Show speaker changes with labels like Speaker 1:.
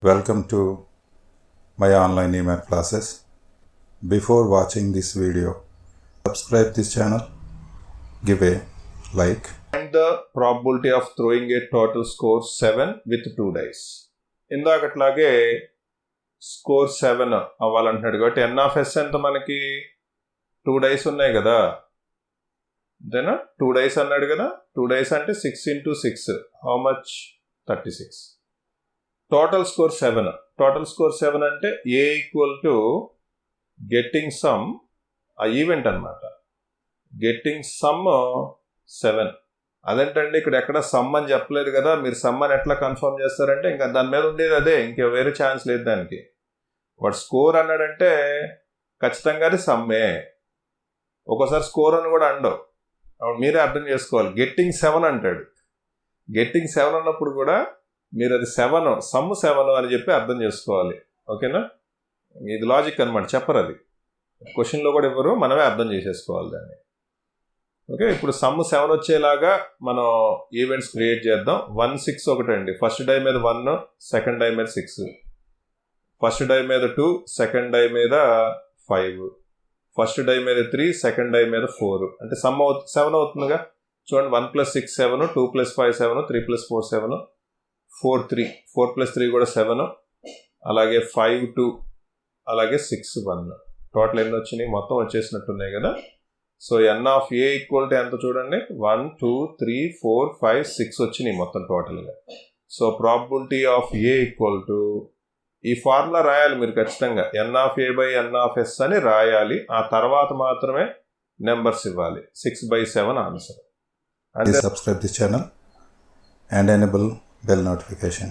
Speaker 1: Welcome to my online E-math classes. Before watching this video, subscribe this channel, give a like.
Speaker 2: Find the probability of throwing a total score 7 with 2 dice. ఇందాకట్లాగే score 7 అవ్వాలంటున్నాడు కాబట్టి n of s ఎంత మనకి 2 dice ఉన్నాయి కదా, అంతేనా? 2 dice అన్నాడు కదా, 2 dice అంటే 6 into 6 how much 36. Total score 7. Total score 7 అంటే ఏ ఈక్వల్ టు గెట్టింగ్ సమ్, ఆ ఈవెంట్ అనమాట, గెట్టింగ్ సమ్ 7. అదేంటండి ఇక్కడ ఎక్కడ సమ్ అని చెప్పలేదు కదా, మీరు సమ్ అని ఎట్లా కన్ఫర్మ్ చేస్తారంటే ఇంకా దాని మీద ఉండేది అదే, ఇంకా వేరే ఛాన్స్ లేదు దానికి. వాడు స్కోర్ అన్నాడంటే ఖచ్చితంగా అది సమ్మే. ఒక్కోసారి స్కోర్ అని కూడా అండవు, మీరే అర్థం చేసుకోవాలి. గెట్టింగ్ 7 అంటాడు, గెట్టింగ్ 7 అన్నప్పుడు కూడా మీరు అది 7 సమ్ 7 అని చెప్పి అర్థం చేసుకోవాలి. ఓకేనా? ఇది లాజిక్ అనమాట, చెప్పరు అది క్వశ్చన్లో కూడా ఇవ్వరు, మనమే అర్థం చేసేసుకోవాలి దాన్ని. ఓకే, ఇప్పుడు సమ్ 7 వచ్చేలాగా మనం ఈవెంట్స్ క్రియేట్ చేద్దాం. 1 6 ఒకటి అండి, ఫస్ట్ డై మీద 1, సెకండ్ డై మీద 6, ఫస్ట్ డై మీద 2, సెకండ్ డై మీద 5, ఫస్ట్ డై మీద 3, సెకండ్ డై మీద 4. అంటే సమ్ 7 అవుతుందిగా. చూడండి, 1 + 6 7, 2 + 5 7, 3 + 4 7, 4 3, 4 + 3 కూడా 7, అలాగే 5 2, అలాగే 6 1. టోటల్ ఎన్ని వచ్చినాయి? మొత్తం వచ్చేసినట్టున్నాయి కదా. So n of A equal to ఎంత చూడండి, 1 2 3 4 5 6 వచ్చినాయి మొత్తం టోటల్గా. So probability of A equal to, ఈ ఫార్ములా రాయాలి మీరు ఖచ్చితంగా, n of A by n of S అని రాయాలి. ఆ తర్వాత మాత్రమే నెంబర్స్ ఇవ్వాలి. 6/7 answer.
Speaker 1: Please subscribe this channel and enable bell notification.